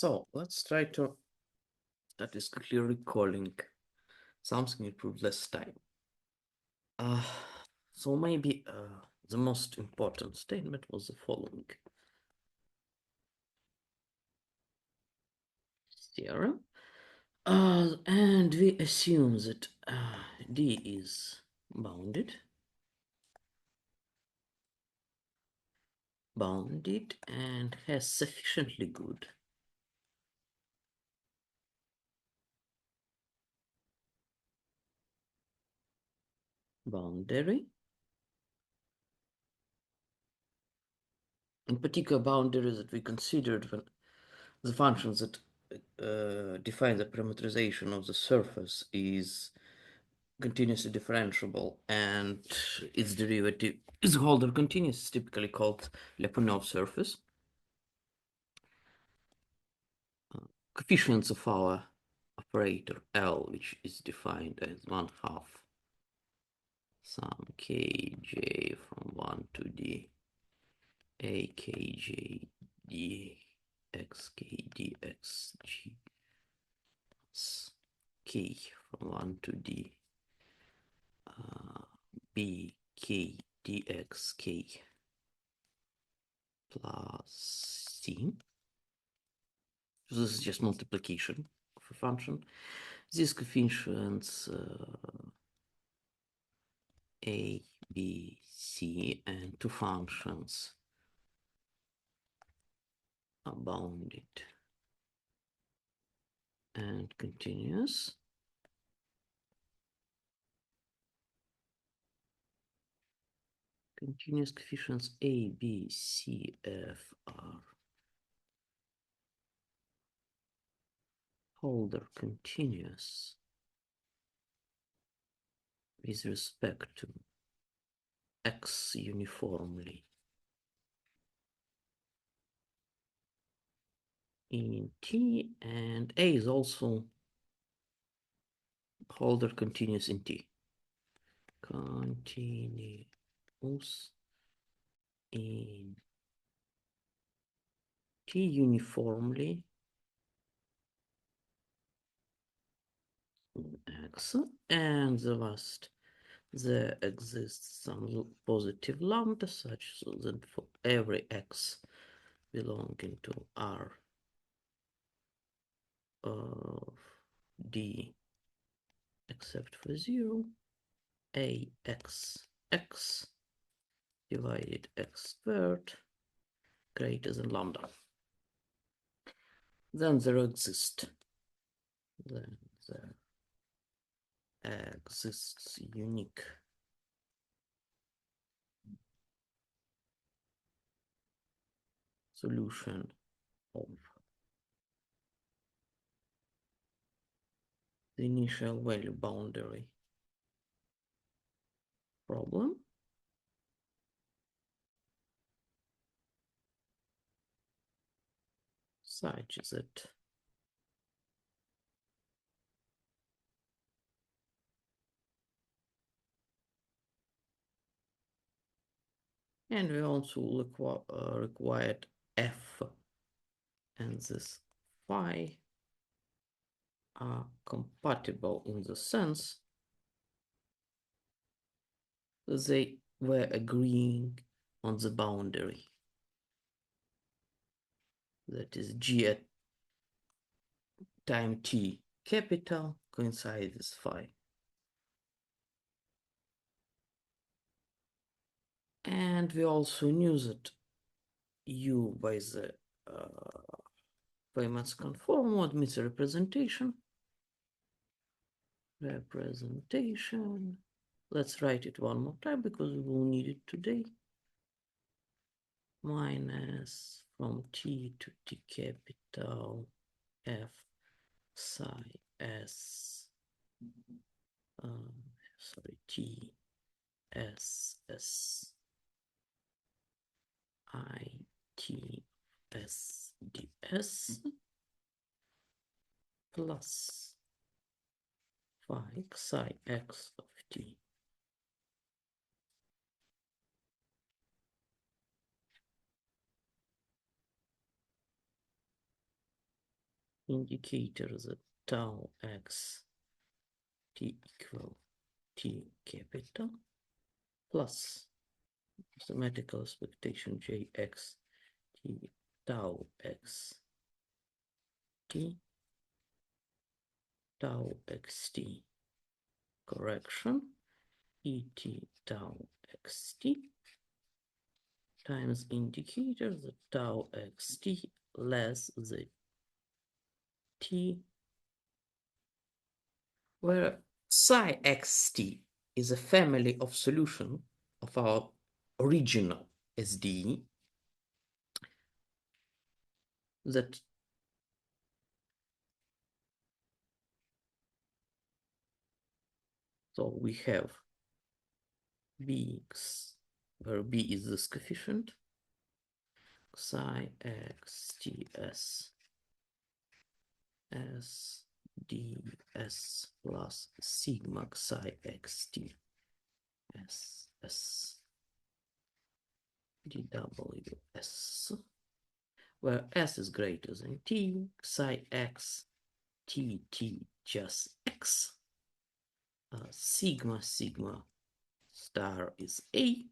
So let's try to statistically recalling something it would less time. So maybe the most important statement was the following. Theorem. And we assume that D is bounded and has sufficiently good boundary. In particular, boundaries that we considered when the functions that define the parameterization of the surface is continuously differentiable and its derivative is Holder continuous, is typically called Lyapunov surface. Coefficients of our operator L, which is defined as 1/2 sum kj from 1 to d a kj d x k dx g k from 1 to d b k dx k plus c. So this is just multiplication of a function. These coefficients a, b, c, and two functions are bounded and continuous. Continuous coefficients a, b, c, f are Holder continuous with respect to x uniformly in T, and A is also Holder continuous in T. Continuous in T uniformly in X, and the last, there exists some positive lambda such so that for every X belonging to R of D except for 0, AXX divided x squared greater than lambda. Then there exists unique solution of the initial value boundary problem such that and we also required f and this phi are compatible in the sense that they were agreeing on the boundary, that is g at time t capital coincides with phi. And we also knew that U by the Feynman's conformal admits a representation. Let's write it one more time because we will need it today. Minus from T to T capital F psi S T S S I T S D S plus phi psi x of t. indicator that tau x t equal t capital plus mathematical expectation jx t tau x t tau xt correction et tau xt times indicator the tau xt less the t, where psi xt is a family of solution of our original SDE that so we have bx, where b is this coefficient, psi xts s ds plus sigma psi xt s s dws, where s is greater than t, psi x t just x, sigma star is a,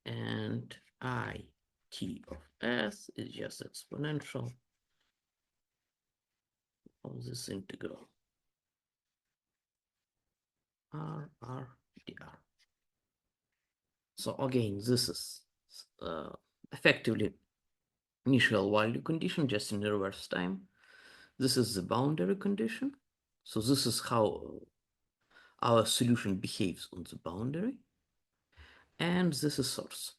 and I t of s is just exponential of this integral r dr. So again, this is effectively initial value condition just in reverse time. This is the boundary condition. So this is how our solution behaves on the boundary. And this is source.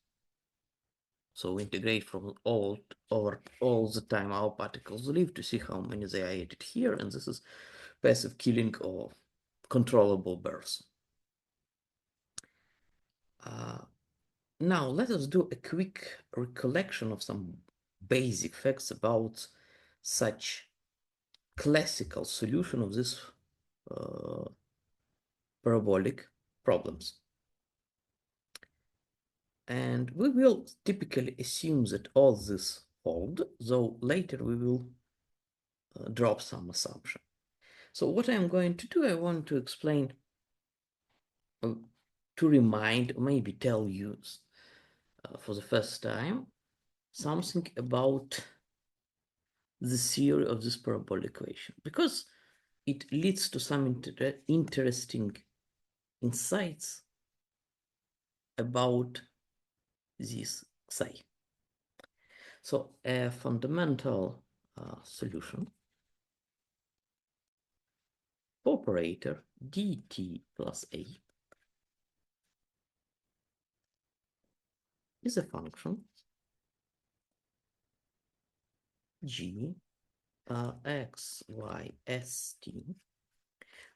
So we integrate from all the time our particles live to see how many they are added here. And this is passive killing of controllable births. Now let us do a quick recollection of some basic facts about such classical solution of this parabolic problems. And we will typically assume that all this hold, though later we will drop some assumption. So what I'm going to do, I want to explain, to remind, maybe tell you for the first time, something about the theory of this parabolic equation, because it leads to some interesting insights about this psi. So a fundamental solution for operator dt plus a is a function g x, y, s, t,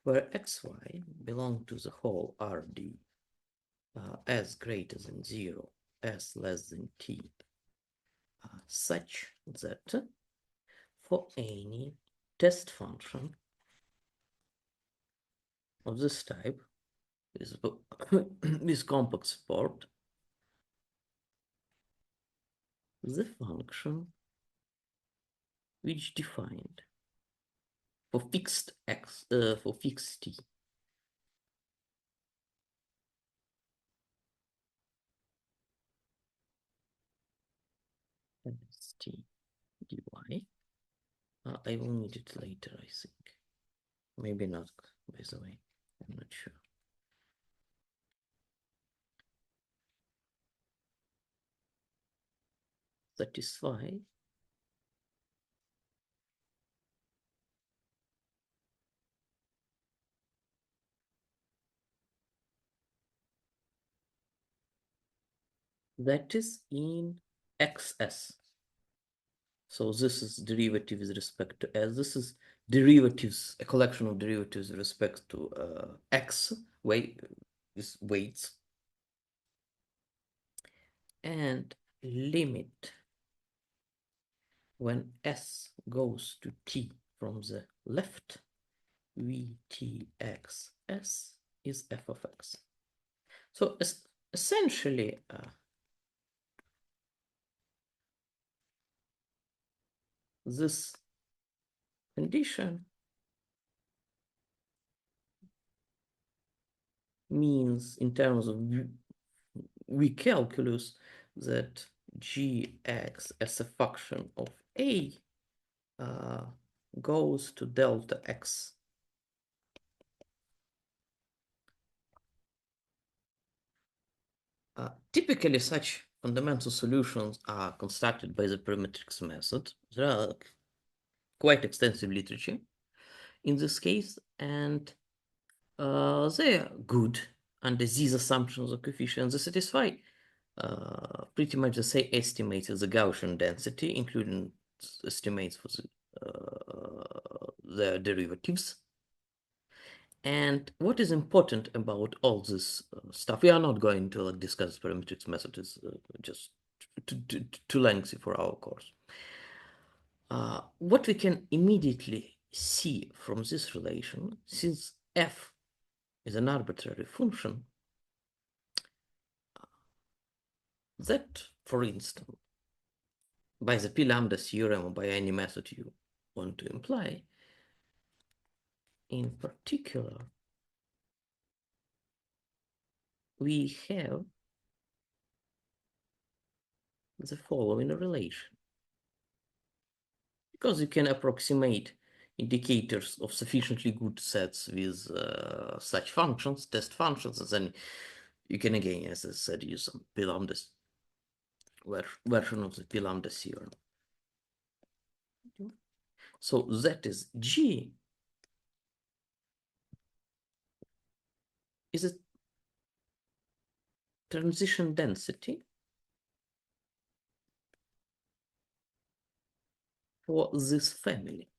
where x, y belong to the whole Rd s greater than 0, s less than t, such that for any test function of this type with compact support, the function which defined for fixed x for fixed t as t dy. I will need it later, I think. Maybe not, by the way. I'm not sure. Satisfy that is in xs. So this is derivative with respect to s. This is derivatives, a collection of derivatives with respect to x, is weights. And limit when s goes to t from the left, vtxs is f of x. So essentially, this condition means in terms of weak calculus that gx as a function of a goes to delta x. Typically, such fundamental solutions are constructed by the parametrics method. There are quite extensive literature in this case, and they are good under these assumptions of coefficients. They satisfy pretty much the same estimates as the Gaussian density, including estimates for the derivatives. And what is important about all this stuff, we are not going to discuss parametrics method, is just too lengthy for our course. What we can immediately see from this relation, since f is an arbitrary function, that, for instance, by the p lambda theorem or by any method you want to imply, in particular, we have the following relation. Because you can approximate indicators of sufficiently good sets with such functions, test functions, and then you can again, as I said, use some p lambda version of the p lambda theorem. So that is G is a transition density for this family.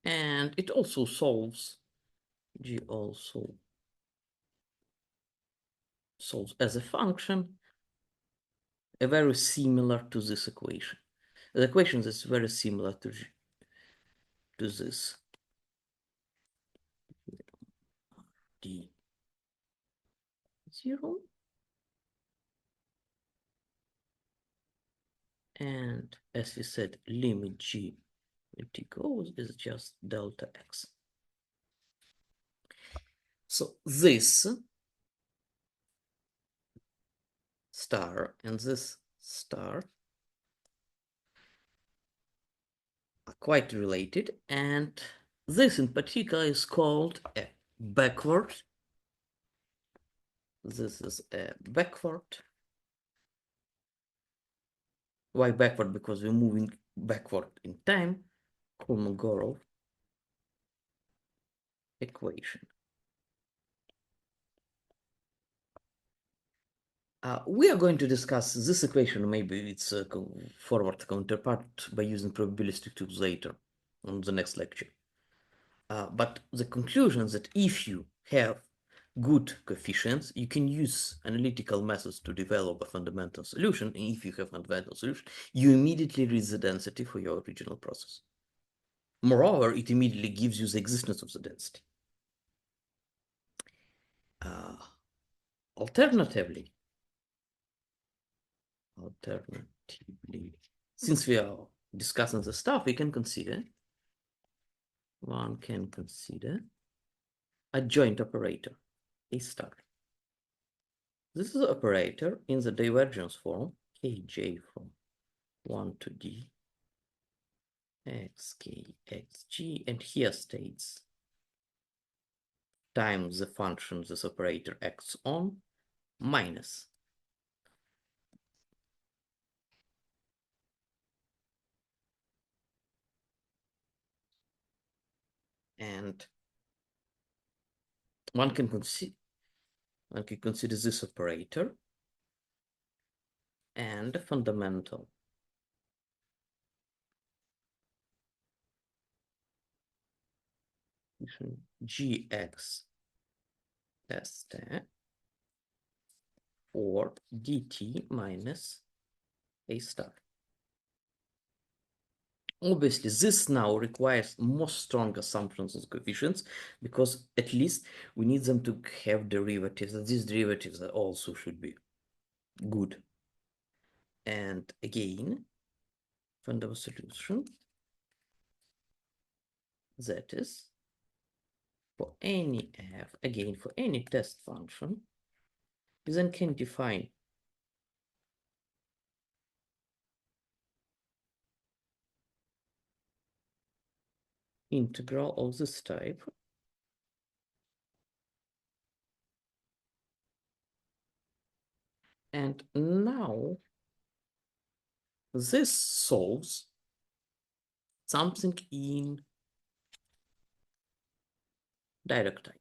And it also solves, G also solves as a function very similar to this equation. The equation is very similar to this. D0. And as we said, limit G when t goes is just delta x. So this star and this star are quite related, and this in particular is called a backward. This is a backward. Why backward? Because we're moving backward in time. Kolmogorov equation. We are going to discuss this equation, maybe its forward counterpart, by using probabilistic tools later on the next lecture. But the conclusion is that if you have good coefficients, you can use analytical methods to develop a fundamental solution. And if you have a fundamental solution, you immediately reach the density for your original process. Moreover, it immediately gives you the existence of the density. Alternatively, since we are discussing the stuff, one can consider a joint operator, A star. This is an operator in the divergence form, Kj from 1 to d, xk, xg, and here states times the function this operator acts on minus and one can consider this operator and a fundamental gx st or dt minus a star. Obviously, this now requires more strong assumptions of coefficients because at least we need them to have derivatives, and these derivatives also should be good. And again, fundamental solution, that is, for any f, again, for any test function, you then can define integral of this type. And now this solves something in direct type.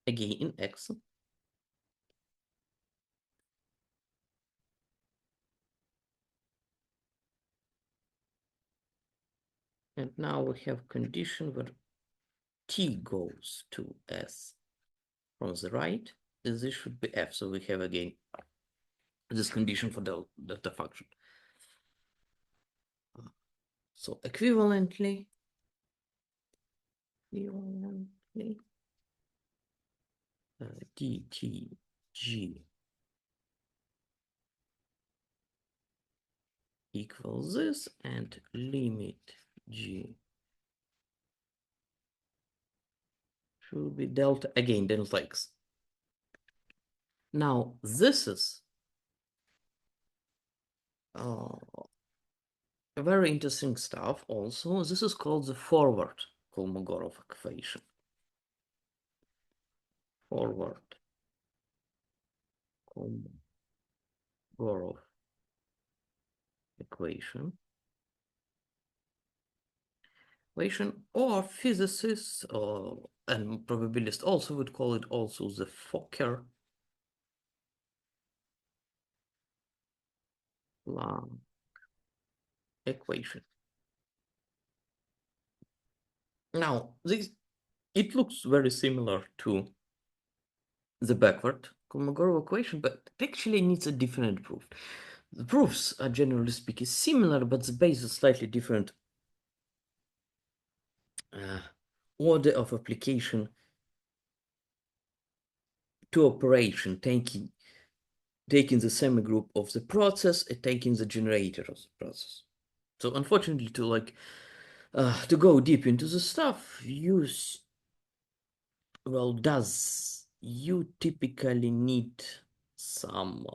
Again, in X. And now we have condition where t goes to S from the right. This should be F. So we have again this condition for the delta function. So equivalently, dtg equals this, and limit g should be delta, again, delta x. Now, this is very interesting stuff also. This is called the forward Kolmogorov equation. Forward Kolmogorov equation. Or physicists and probabilists also would call it also the Fokker Planck equation. Now, it looks very similar to the backward Kolmogorov equation, but it actually needs a different proof. The proofs are generally speaking similar, but the base is slightly different order of application to operation, taking the semigroup of the process and taking the generator of the process. So unfortunately, to go deep into the stuff, you typically need some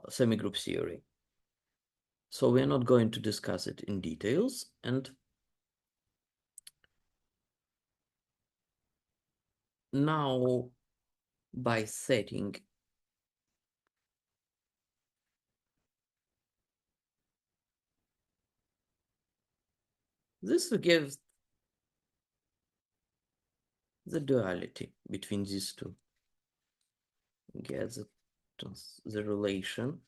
semigroup theory. So we're not going to discuss it in details. And now, by setting this gives the duality between these two. Get the relation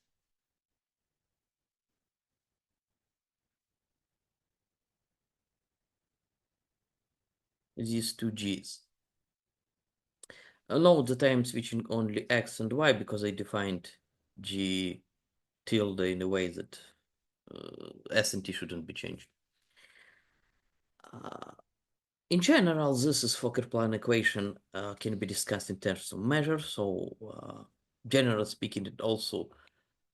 these two g's. Note that I am switching only x and y because I defined g tilde in a way that s and t shouldn't be changed. In general, this is Fokker-Plan equation can be discussed in terms of measures. So generally speaking, it also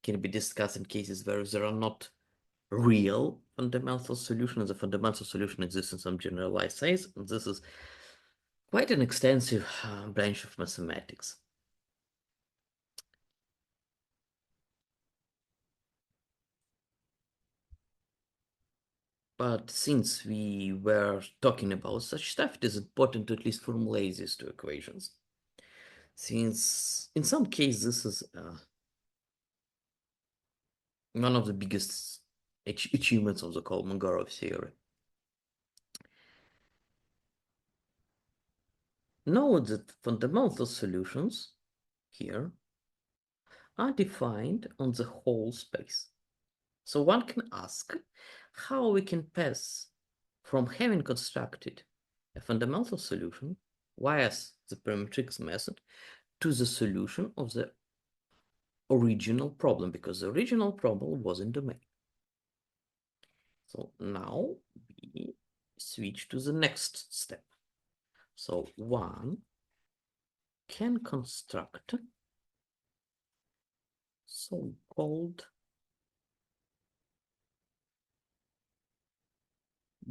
can be discussed in cases where there are not real fundamental solutions. The fundamental solution exists in some generalized size. And this is quite an extensive branch of mathematics. But since we were talking about such stuff, it is important to at least formulate these two equations. Since in some cases, this is one of the biggest achievements of the Kolmogorov theory. Note that fundamental solutions here are defined on the whole space. So one can ask how we can pass from having constructed a fundamental solution via the parametric method to the solution of the original problem, because the original problem was in domain. So now we switch to the next step. So one can construct so-called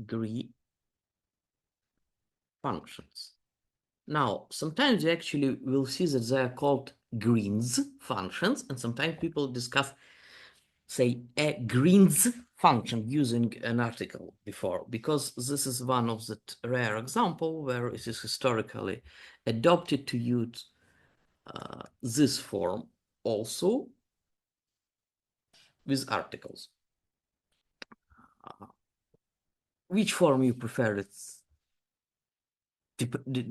green functions. Now, sometimes you actually will see that they are called greens functions, and sometimes people discuss, say, a greens function using an article before, because this is one of the rare example where it is historically adopted to use this form also with articles. Which form you prefer, it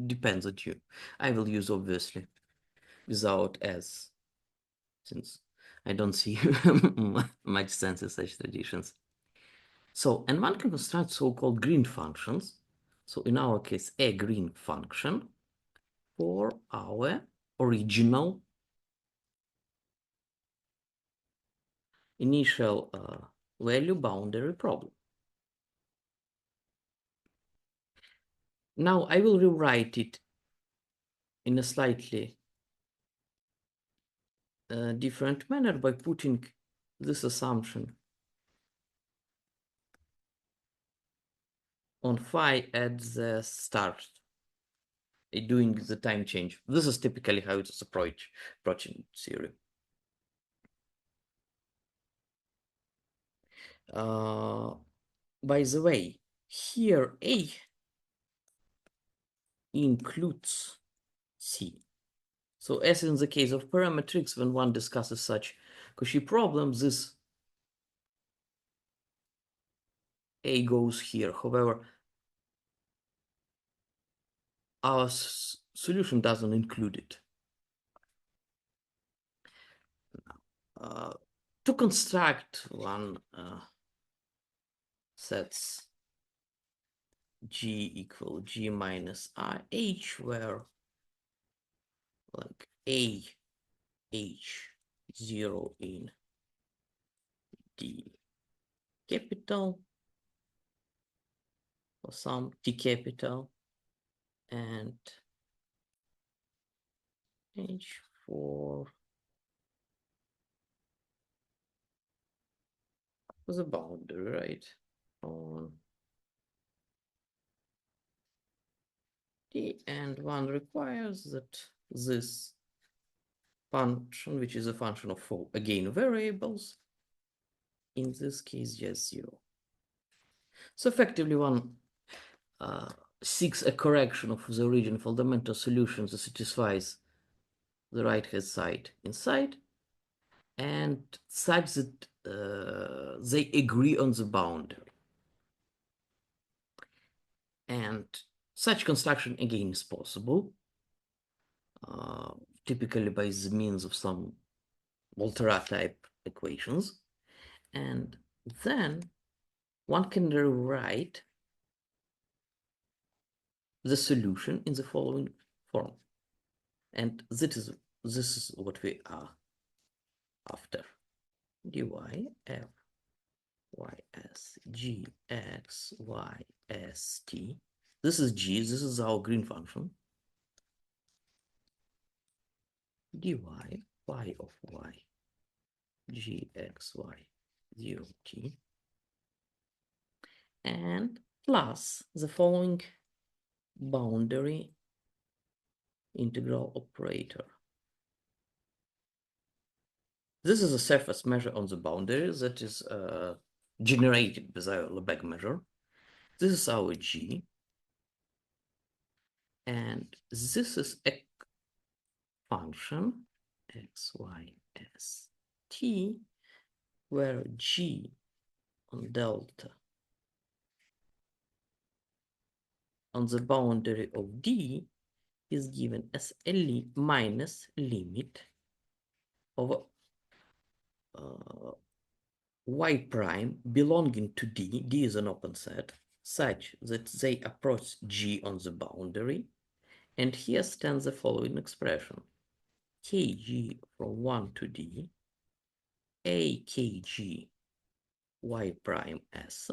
depends on you. I will use, obviously, without as, since I don't see much sense in such traditions. So, and one can construct so-called green functions. So in our case, a green function for our original initial value boundary problem. Now I will rewrite it in a slightly different manner by putting this assumption on phi at the start, doing the time change. This is typically how it's approaching theory. By the way, here A includes C. So as in the case of parametrics, when one discusses such Cauchy problems, this A goes here. However, our solution doesn't include it. To construct one sets G equal G minus RH, where like A, H, 0 in D capital, or some T capital, and H for the boundary, right? On D, and one requires that this function, which is a function of four, again, variables, in this case, just 0. So effectively, one seeks a correction of the original fundamental solution that satisfies the right-hand side inside, and such that they agree on the boundary. And such construction, again, is possible, typically by the means of some Volterra-type equations. And then one can rewrite the solution in the following form. And this is what we are after. dy f y s g x y s t. This is g, this is our green function. dy y of y g x y 0 t, and plus the following boundary integral operator. This is a surface measure on the boundary that is generated with our Lebesgue measure. This is our G, and this is a function x, y, s, t, where G on delta on the boundary of D is given as a minus limit of y prime belonging to D. D is an open set, such that they approach G on the boundary. And here stands the following expression: kg from 1 to D AKG y prime s,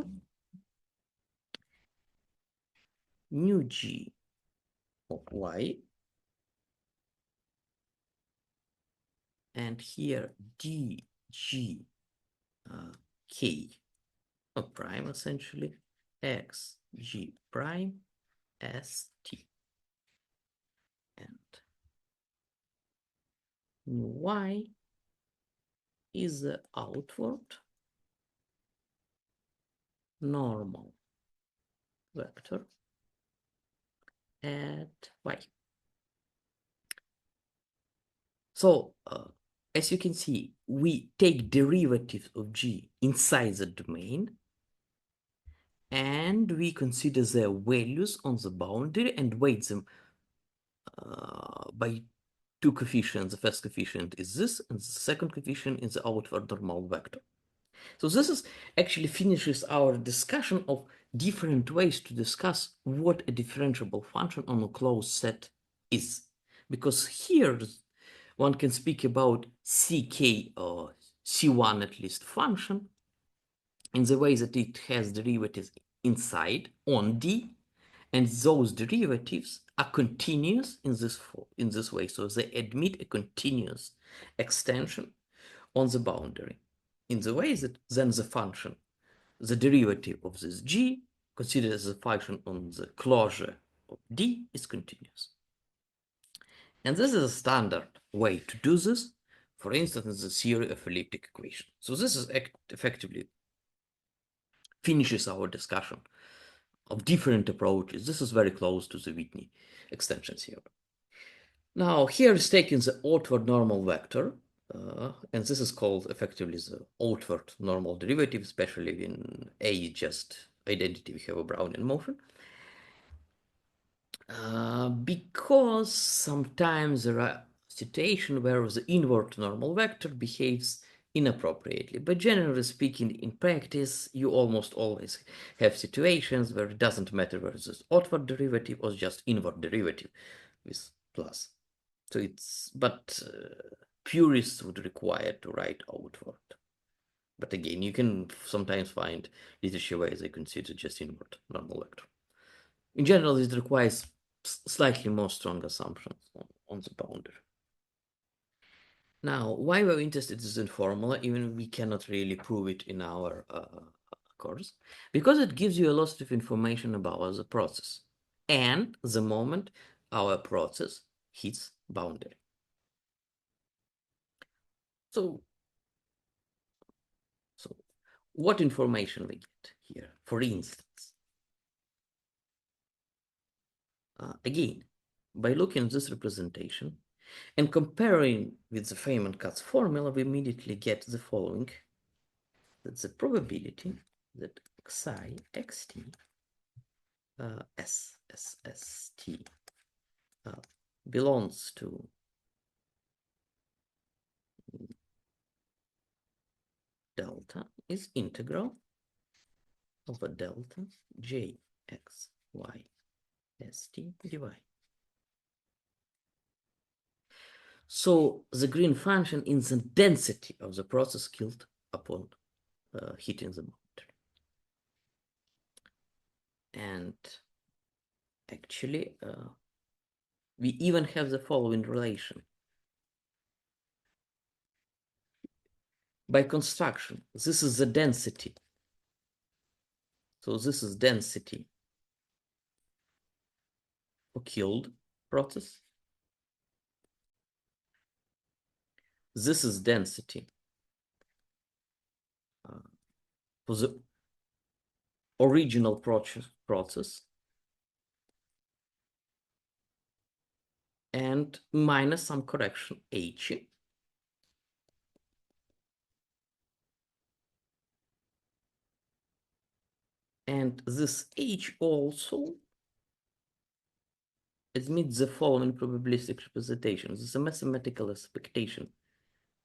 nu g of y, and here dg k of prime, essentially x g prime st, and nu y is the outward normal vector at y. So as you can see, we take derivatives of g inside the domain, and we consider their values on the boundary and weight them by two coefficients. The first coefficient is this, and the second coefficient is the outward normal vector. So this is actually finishes our discussion of different ways to discuss what a differentiable function on a closed set is. Because here one can speak about ck or c1 at least function in the way that it has derivatives inside on D, and those derivatives are continuous in this way. So they admit a continuous extension on the boundary in the way that then the function, the derivative of this g, considered as a function on the closure of D, is continuous. And this is a standard way to do this, for instance, in the theory of elliptic equation. So this is effectively finishes our discussion of different approaches. This is very close to the Whitney extension theorem. Now, here is taken the outward normal vector, and this is called effectively the outward normal derivative, especially when A is just identity, we have a Brownian motion. Because sometimes there are situations where the inward normal vector behaves inappropriately. But generally speaking, in practice, you almost always have situations where it doesn't matter whether it's outward derivative or just inward derivative with plus. So it's, but purists would require to write outward. But again, you can sometimes find literature where they consider just inward normal vector. In general, it requires slightly more strong assumptions on the boundary. Now, why we're interested in formula, even we cannot really prove it in our course, because it gives you a lot of information about the process and the moment our process hits boundary. So what information we get here? For instance, again, by looking at this representation and comparing with the Feynman-Katz formula, we immediately get the following: that the probability that xi xt SSST belongs to delta is integral over delta j x y st dy. So the green function is the density of the process killed upon hitting the boundary. And actually, we even have the following relation. By construction, this is the density. So this is density for killed process. This is density for the original process, and minus some correction h. And this h also admits the following probabilistic representation. This is a mathematical expectation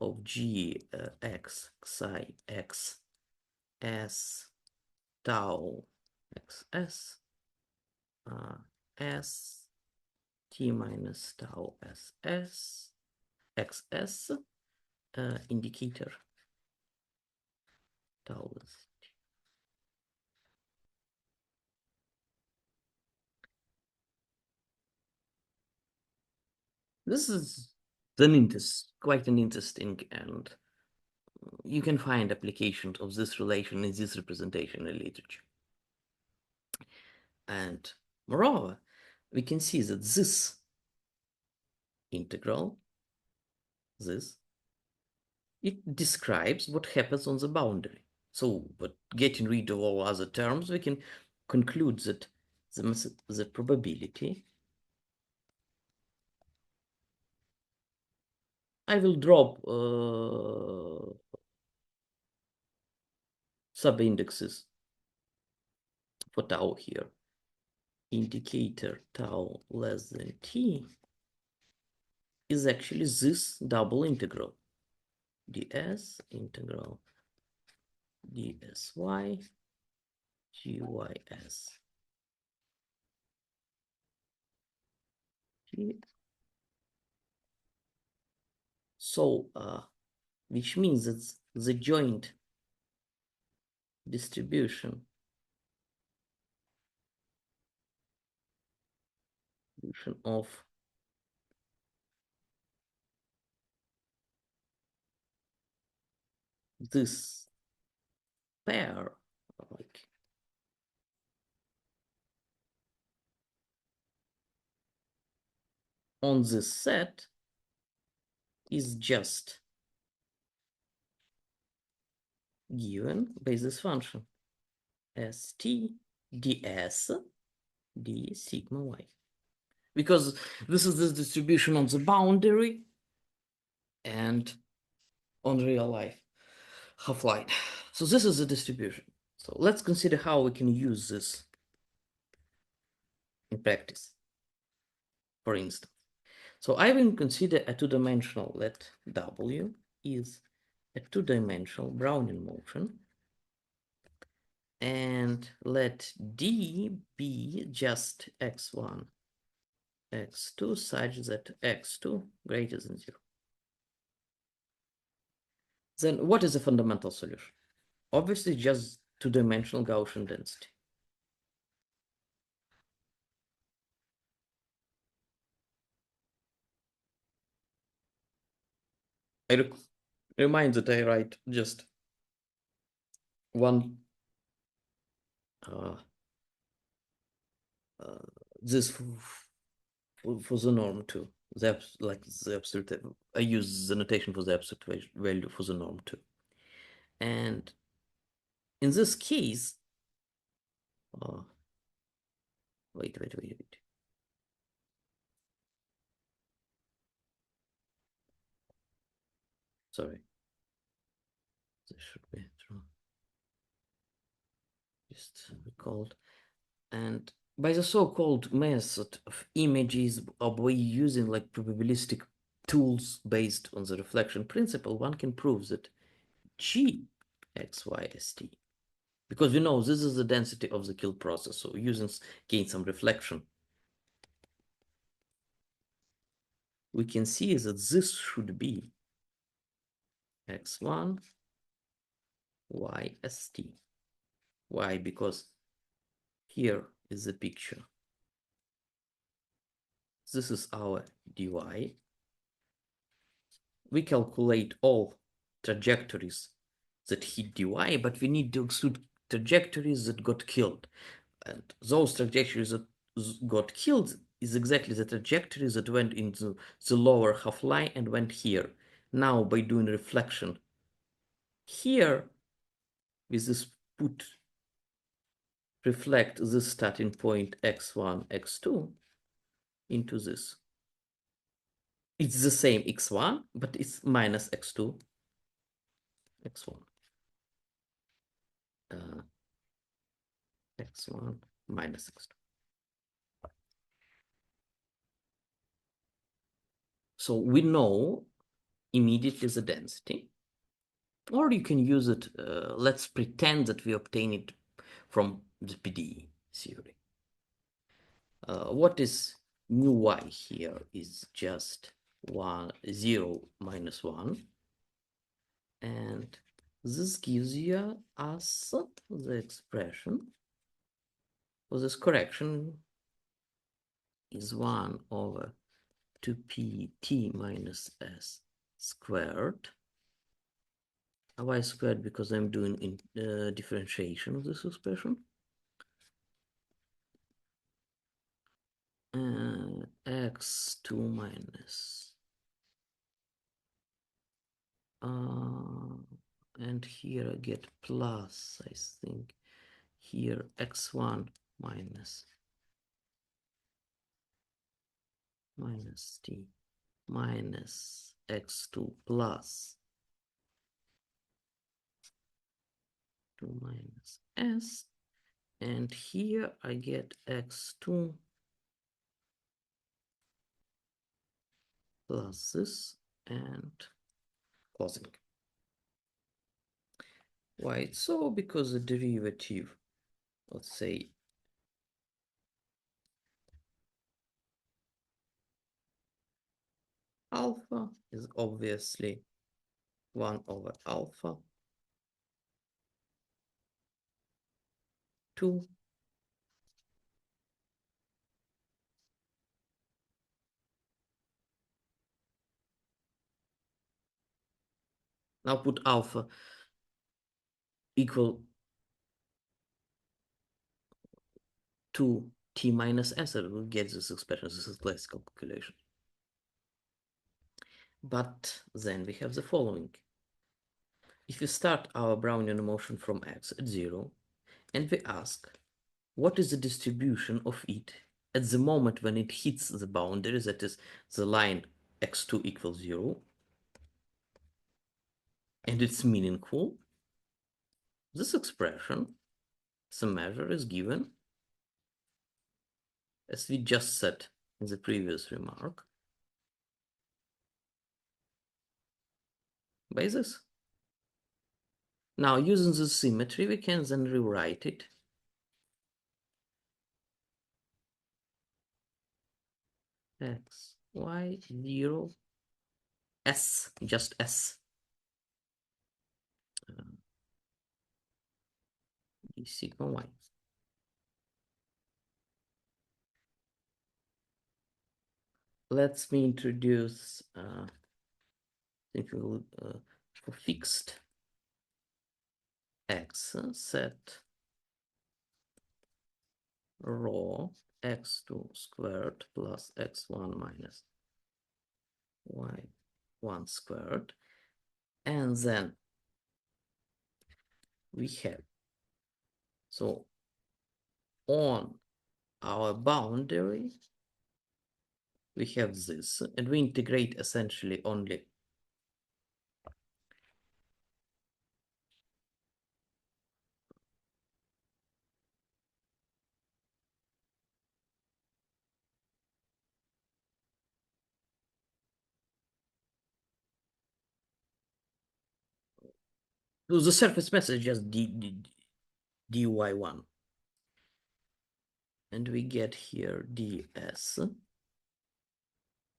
of g x psi x s tau x s s t minus tau s s x s indicator tau is. This is quite an interesting, and you can find applications of this relation in this representation in literature. And moreover, we can see that this integral, it describes what happens on the boundary. So, but getting rid of all other terms, we can conclude that the probability, I will drop subindexes for tau here. Indicator tau less than t is actually this double integral. ds integral dsy gys g. So, which means that the joint distribution of this pair, like on this set, is just given by this function st ds d sigma y, because this is this distribution on the boundary and on real life half-line. So this is the distribution. So let's consider how we can use this in practice. For instance, so I will consider a two-dimensional, let W is a two-dimensional Brownian motion, and let D be just x1, x2 such that x2 greater than 0. Then what is the fundamental solution? Obviously just two-dimensional Gaussian density. I remind that I write just one this for the norm too. Like the absolute, I use the notation for the absolute value for the norm too. And in this case, wait. Sorry. This should be true. Just recalled. And by the so-called method of images, by using like probabilistic tools based on the reflection principle, one can prove that G X Y S T, because we know this is the density of the kill process, so using gain some reflection, we can see that this should be X1 Y S T. Why? Because here is the picture. This is our dy. We calculate all trajectories that hit dy, but we need to exclude trajectories that got killed. And those trajectories that got killed is exactly the trajectories that went into the lower half-line and went here. Now, by doing reflection here, with this put reflect this starting point x1, x2 into this. It's the same x1, but it's minus x2, x1. X1 minus x2. So we know immediately the density, or you can use it, let's pretend that we obtain it from the PDE theory. What is mu y here is just 0 minus 1, and this gives you us the expression for this correction is 1 over 2p t minus s squared. Why squared? Because I'm doing differentiation of this expression. X2 minus and here I get plus, I think here x1 minus t minus x2 plus 2 minus s, and here I get x2 plus this and closing. Why it's so? Because the derivative, let's say alpha is obviously 1 over alpha 2 now put alpha equal to t minus s, it will get this expression. This is classical calculation. But then we have the following. If we start our Brownian motion from x at 0, and we ask, what is the distribution of it at the moment when it hits the boundary, that is the line x2 equals 0, and it's meaningful, this expression, the measure is given, as we just said in the previous remark, by this. Now, using the symmetry, we can then rewrite it x, y, 0, s, just s. D sigma y. Let me introduce for fixed x, set rho x2 squared plus x1 minus y1 squared, and then we have, so on our boundary we have this, and we integrate essentially only so the surface message just dy1, and we get here ds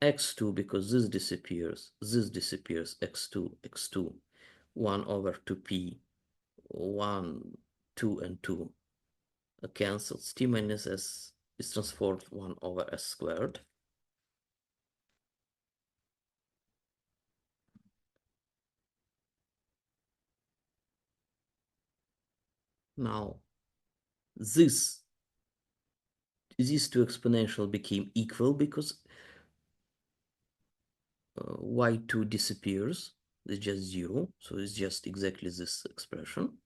x2, because this disappears, x2, 1 over 2p, 1, 2, and 2 cancels. T minus s is transformed 1 over s squared. Now, these two exponential became equal because y2 disappears. It's just 0, so it's just exactly this expression.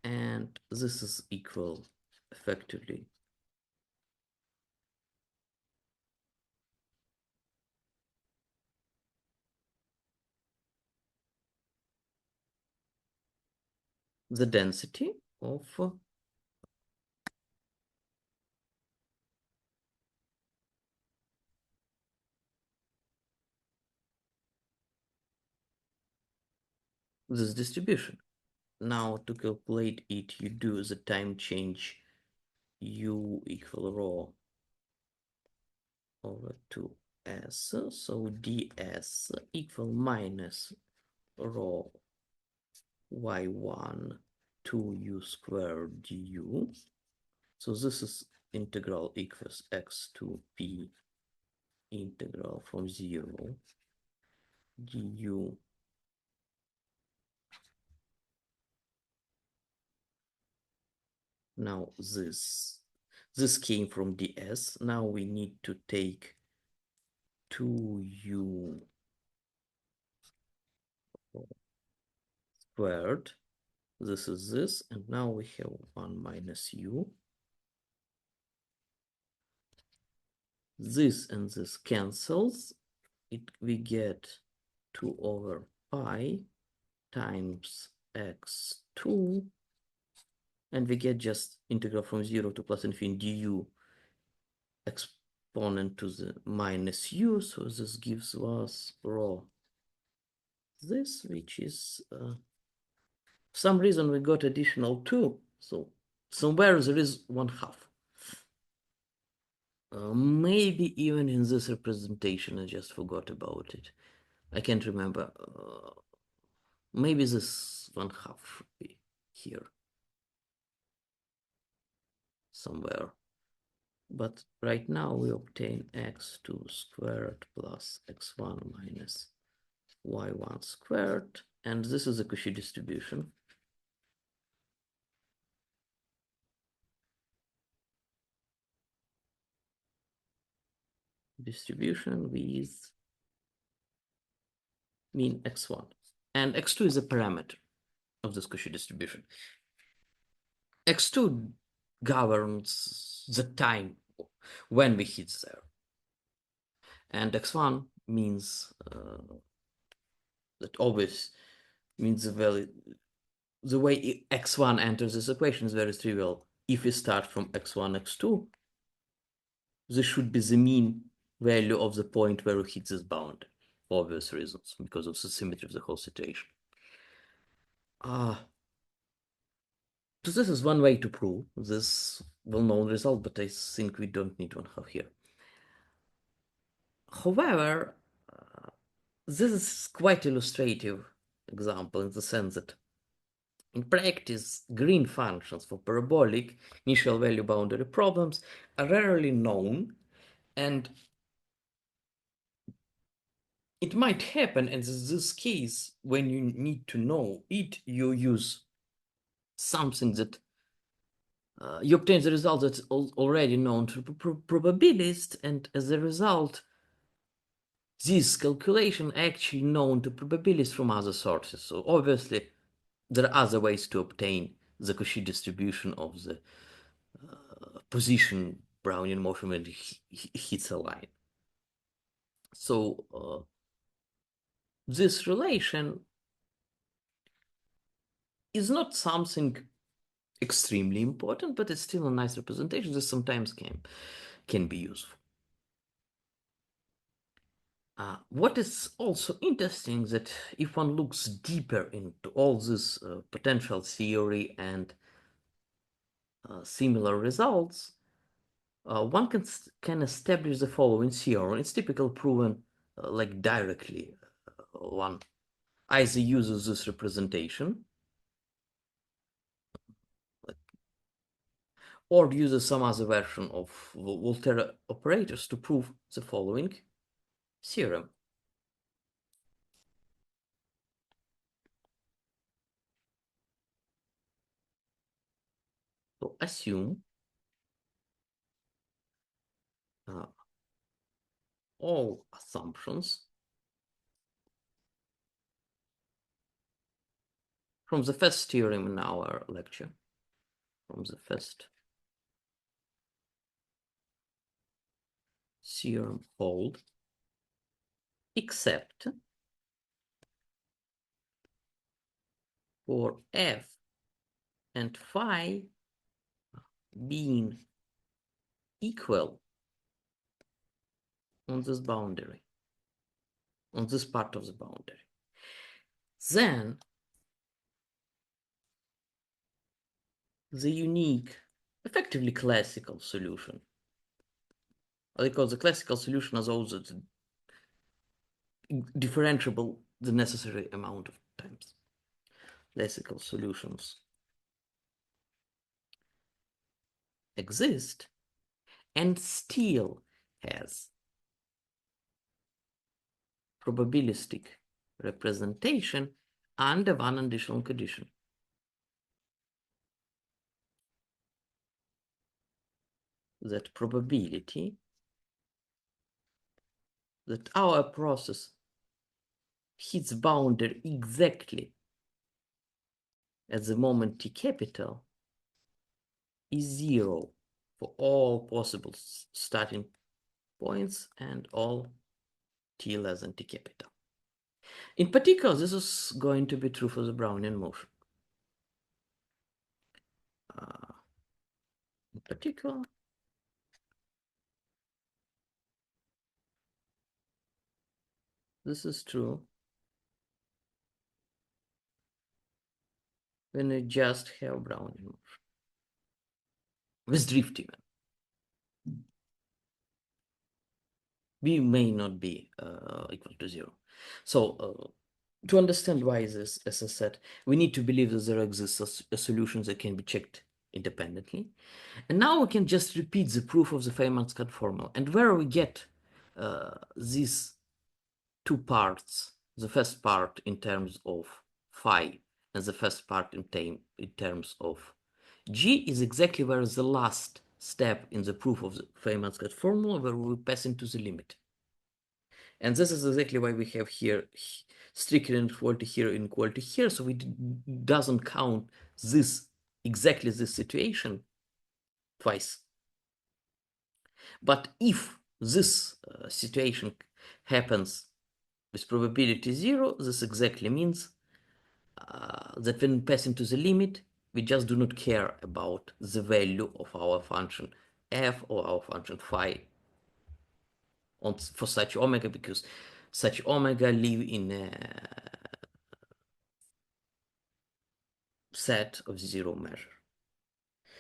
And this is equal, effectively, the density of this distribution. Now, to calculate it, you do the time change u equal rho over 2 S, so ds equal minus rho y1 2u squared du. So this is integral equals x to p integral from 0 du now this came from ds. Now we need to take 2u squared. This is this, and now we have 1 minus u. This and this cancels. We get 2 over pi times x2, and we get just integral from 0 to plus infinity du exponent to the minus u. So this gives us rho this, which is for some reason we got additional 2. So somewhere there is 1/2. Maybe even in this representation, I just forgot about it. I can't remember. Maybe this 1/2 should be here somewhere. But right now we obtain x2 squared plus x1 minus y1 squared. And this is a Cauchy distribution. Distribution with mean x1. And x2 is a parameter of this Cauchy distribution. x2 governs the time when we hit there. And x1 means that always means the value. The way x1 enters this equation is very trivial. If we start from x1, x2, this should be the mean value of the point where we hit this boundary, for obvious reasons, because of the symmetry of the whole situation. So this is one way to prove this well-known result, but I think we don't need 1/2 here. However, this is quite illustrative example in the sense that in practice, green functions for parabolic initial value boundary problems are rarely known, and it might happen in this case when you need to know it, you use something that you obtain the result that's already known to probabilist, and as a result, this calculation actually known to probabilists from other sources. So obviously, there are other ways to obtain the Cauchy distribution of the position Brownian motion when it hits a line. So this relation is not something extremely important, but it's still a nice representation that sometimes can be useful. What is also interesting that if one looks deeper into all this potential theory and similar results, one can establish the following theorem. It's typically proven like directly. One either uses this representation or uses some other version of Volterra operators to prove the following theorem. So assume all assumptions from the first theorem in our lecture, from the first theorem hold, except for f and phi being equal on this boundary, on this part of the boundary. Then the unique, effectively classical solution, I call the classical solution as those that differentiable the necessary amount of times. Classical solutions exist and still has probabilistic representation under one additional condition. That probability that our process hits boundary exactly at the moment t capital is 0 for all possible starting points and all t less than t capital. In particular, this is going to be true for the Brownian motion. In particular, this is true when we just have Brownian motion with drift even. V may not be equal to 0. So to understand why this, as I said, we need to believe that there exists a solution that can be checked independently. And now we can just repeat the proof of the Feynman-Scott formula. And where we get these two parts, the first part in terms of phi and the first part in terms of g, is exactly where the last step in the proof of the Feynman-Scott formula, where we pass into the limit. And this is exactly why we have here strict inequality here, inequality here. So it doesn't count this, exactly this situation twice. But if this situation happens with probability 0, this exactly means that when passing to the limit, we just do not care about the value of our function f or our function phi for such omega, because such omega live in a set of 0 measure.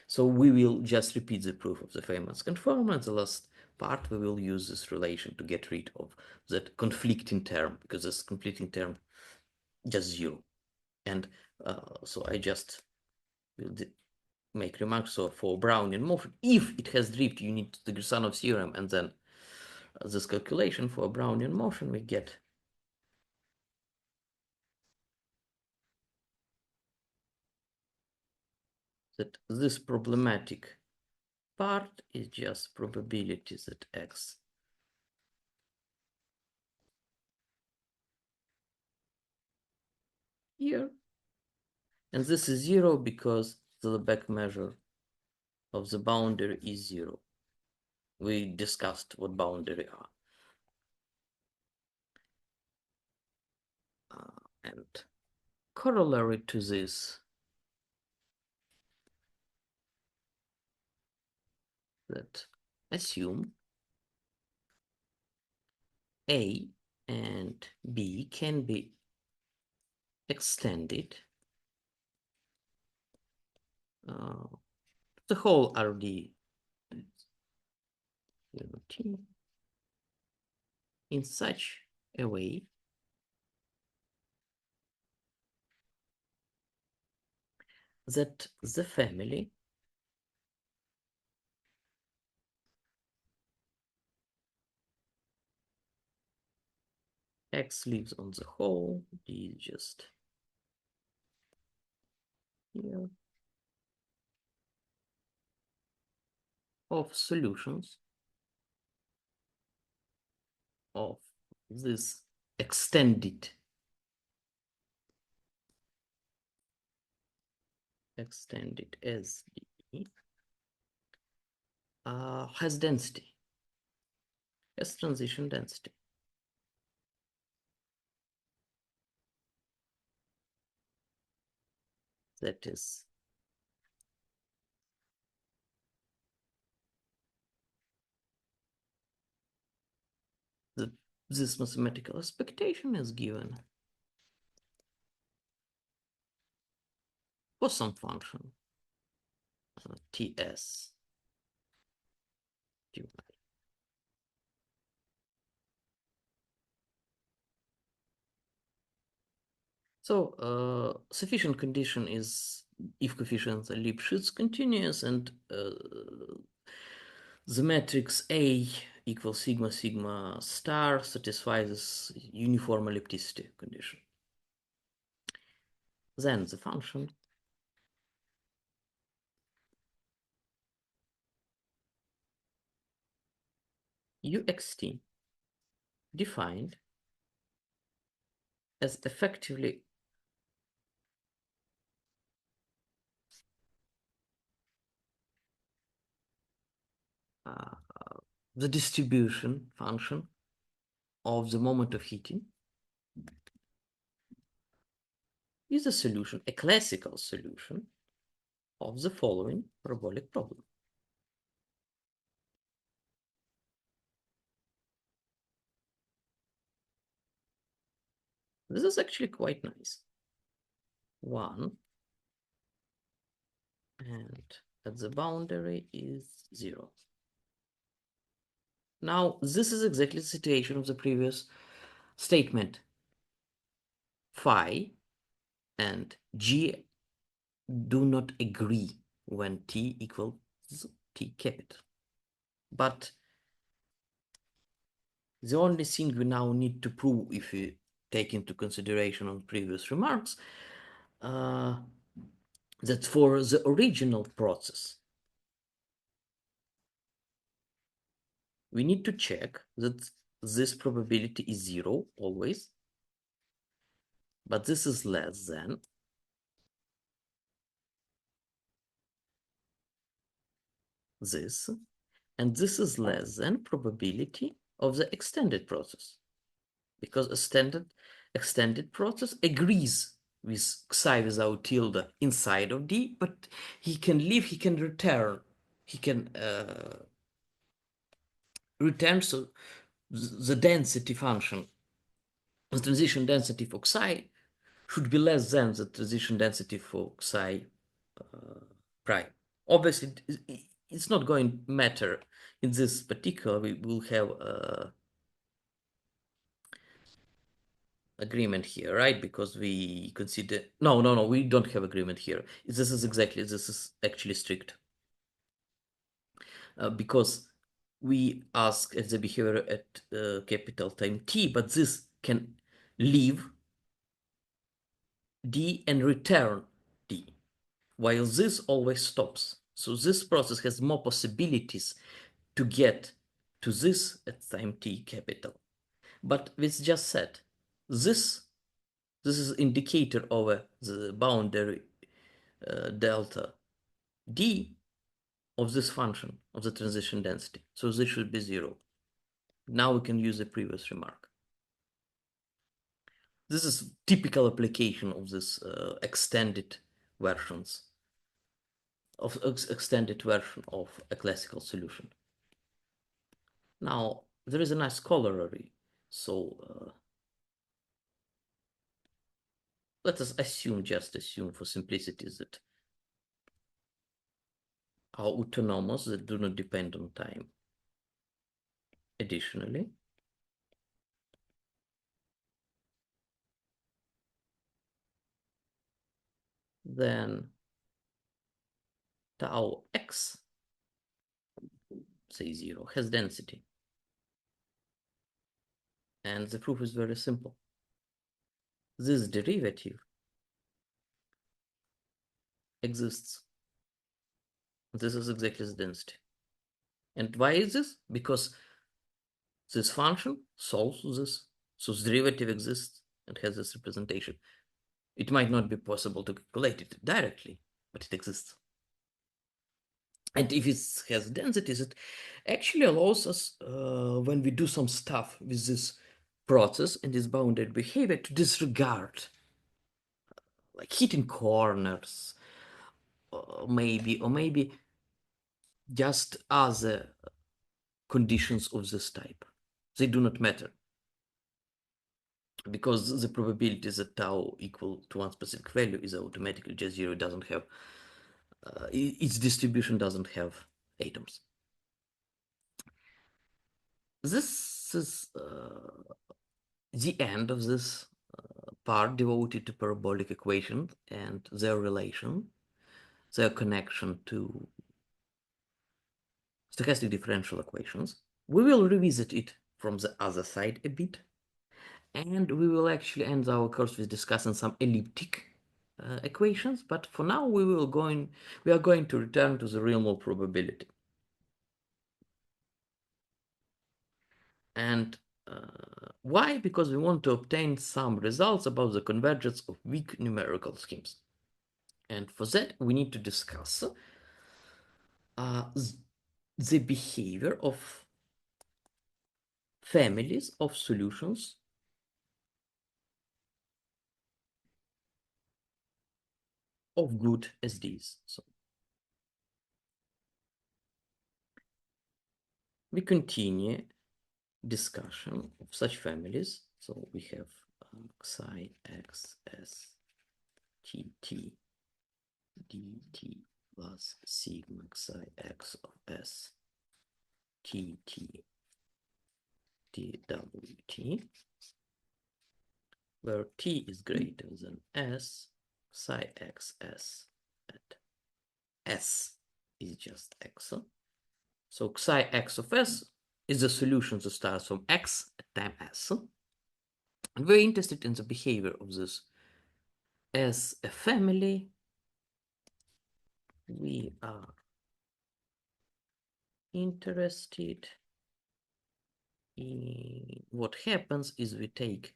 So we will just repeat the proof of the Feynman-Scott formula, and the last part we will use this relation to get rid of that conflicting term, because this conflicting term just 0. And so I just will make remarks. So for Brownian motion, if it has drift, you need the Girsanov theorem, and then this calculation for Brownian motion, we get that this problematic part is just probability that x here, and this is 0 because the back measure of the boundary is 0. We discussed what boundary are. And corollary to this, that assume A and B can be extended the whole RD in such a way that the family X lives on the whole, D is just here, of solutions of this extended SDE has density, has transition density. That is this mathematical expectation is given for some function Ts dy. So sufficient condition is if coefficients are Lipschitz continuous and the matrix A equals sigma sigma star satisfies this uniform ellipticity condition. Then the function uxt defined as effectively the distribution function of the moment of heating is a solution, a classical solution of the following parabolic problem. This is actually quite nice. 1 and at the boundary is 0. Now, this is exactly the situation of the previous statement. Phi and G do not agree when T equals T capital. But the only thing we now need to prove, if we take into consideration on previous remarks, that for the original process, we need to check that this probability is 0 always, but this is less than this, and this is less than probability of the extended process, because a extended process agrees with psi without tilde inside of D, but he can leave, he can return, he can return, so the density function, the transition density for psi should be less than the transition density for psi prime. Obviously, it's not going to matter in this particular. We will have agreement here, right? Because we consider no, we don't have agreement here. This is actually strict because we ask at the behavior at capital time t, but this can leave d and return d, while this always stops. So this process has more possibilities to get to this at time t capital. But it's just said, this is indicator over the boundary delta d of this function of the transition density. So this should be 0. Now we can use the previous remark. This is typical application of this extended version of a classical solution. Now there is a nice corollary. So let us just assume for simplicity that are autonomous, that do not depend on time. Additionally, then tau x, say 0, has density. And the proof is very simple. This derivative exists. This is exactly the density. And why is this? Because this function solves this. So the derivative exists and has this representation. It might not be possible to calculate it directly, but it exists. And if it has densities, it actually allows us, when we do some stuff with this process and this bounded behavior, to disregard like hitting corners, or maybe just other conditions of this type. They do not matter, because the probability that tau equal to one specific value is automatically just 0. It doesn't have, its distribution doesn't have atoms. This is the end of this part devoted to parabolic equations and their relation, their connection to stochastic differential equations. We will revisit it from the other side a bit, and we will actually end our course with discussing some elliptic equations, but for now we are going to return to the realm of probability. And why? Because we want to obtain some results about the convergence of weak numerical schemes. And for that, we need to discuss the behavior of families of solutions of good SDs. So we continue discussion of such families. So we have psi x s t t dt plus sigma psi x of s t t dwt, where t is greater than s, psi x s at s is just x. So psi x of s is the solution that starts from x at time s. And we're interested in the behavior of this as a family. We are interested in what happens is we take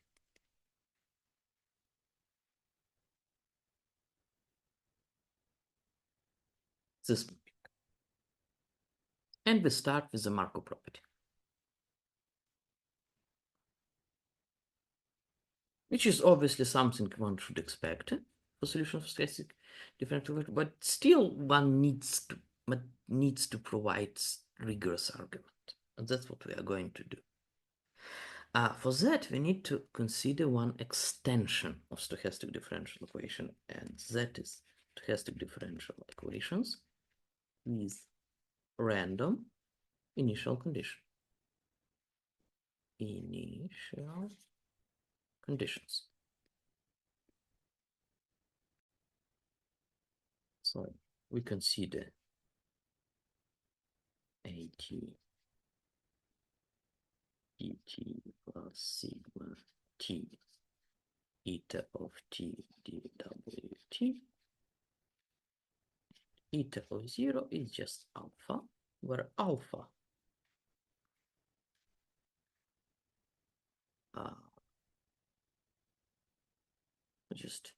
this and we start with the Markov property, which is obviously something one should expect for solution of stochastic differential, but still one needs to provide rigorous argument, and that's what we are going to do. For that, we need to consider one extension of stochastic differential equation, and that is stochastic differential equations with random initial condition. Initial conditions. So we consider AT dt plus sigma t eta of t dwt. Eta of 0 is just alpha, where alpha just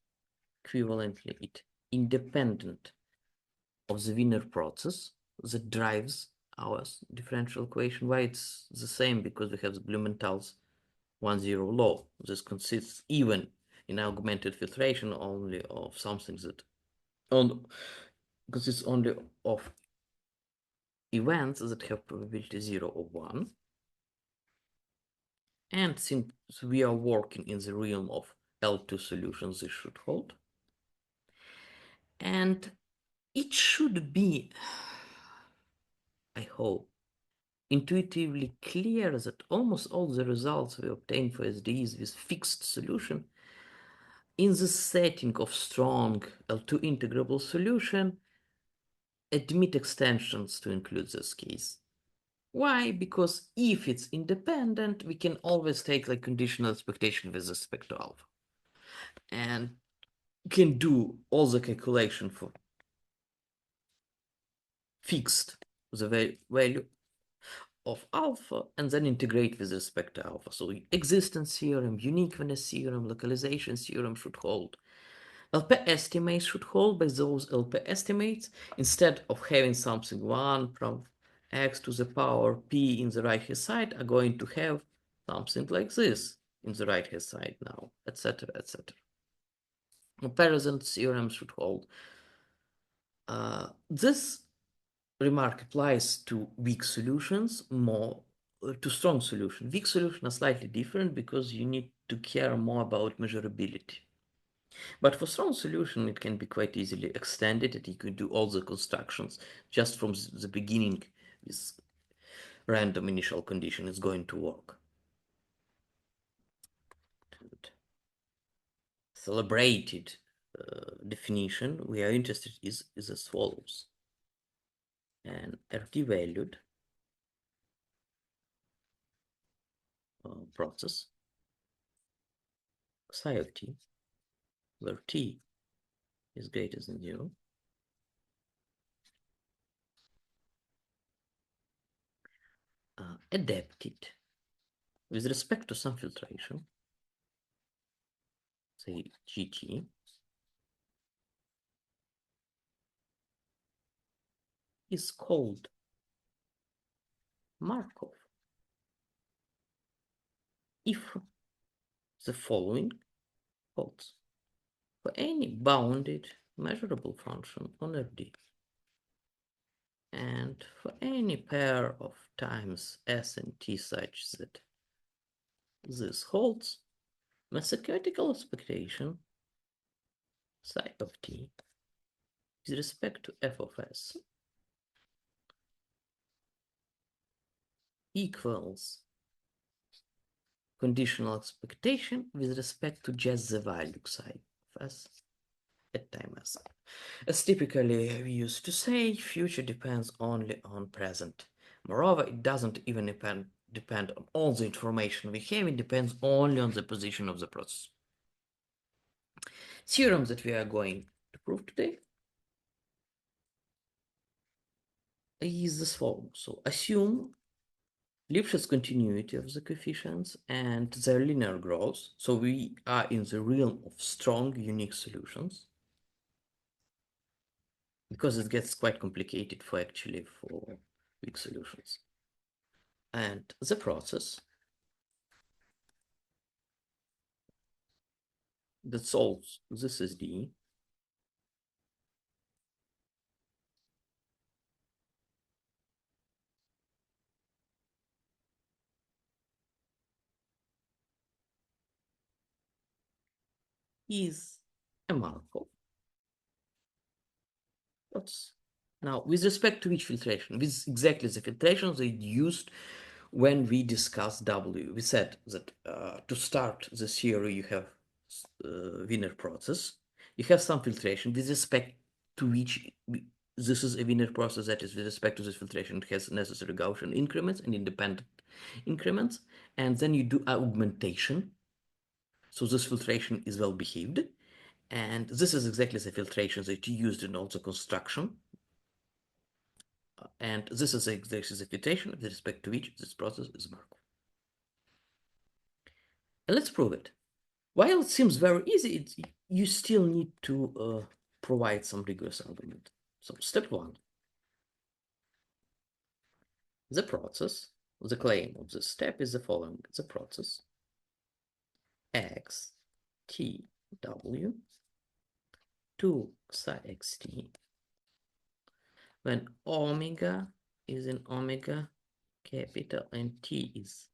equivalently it independent of the Wiener process that drives our differential equation. Why it's the same? Because we have the Blumenthal's 1-0 law. This consists even in augmented filtration only of something that consists only of events that have probability 0 or 1. And since we are working in the realm of L2 solutions, this should hold. And it should be, I hope, intuitively clear that almost all the results we obtain for SDEs with fixed solution in the setting of strong L2 integrable solution admit extensions to include this case. Why? Because if it's independent, we can always take like conditional expectation with respect to alpha and can do all the calculation for fixed the value of alpha and then integrate with respect to alpha. So existence theorem, uniqueness theorem, localization theorem should hold. LP estimates should hold by those LP estimates instead of having something 1 from x to the power p in the right hand side are going to have something like this in the right hand side now, etc., etc. Comparison theorem should hold. This remark applies to weak solutions more to strong solutions. Weak solutions are slightly different because you need to care more about measurability. But for strong solution, it can be quite easily extended and you can do all the constructions just from the beginning with random initial condition is going to work. celebrated definition we are interested is as follows. An RT valued process psi of t, where t is greater than 0, adapted with respect to some filtration, say gt, is called Markov if the following holds for any bounded measurable function on Rd, and for any pair of times s and t such that this holds, mathematical expectation psi of t with respect to f of s equals conditional expectation with respect to just the value psi of s at time s. As typically we used to say, future depends only on present. Moreover, it doesn't even depend on all the information we have, it depends only on the position of the process. Theorem that we are going to prove today is this form. So assume Lipschitz continuity of the coefficients and their linear growth. So we are in the realm of strong unique solutions, because it gets quite complicated for weak solutions. And the process that solves this SDE is a Markov. Now, with respect to which filtration? With exactly the filtration they used when we discussed W. We said that to start the theory, you have Wiener process. You have some filtration with respect to which this is a Wiener process, that is, with respect to this filtration, it has necessary Gaussian increments and independent increments. And then you do augmentation. So this filtration is well behaved. And this is exactly the filtration that you used in also construction. And this is exactly the filtration with respect to which this process is Markov. And let's prove it. While it seems very easy, you still need to provide some rigorous argument. So step one, the claim of this step is the following. The process x t w 2 psi xt, when omega is in omega capital and t is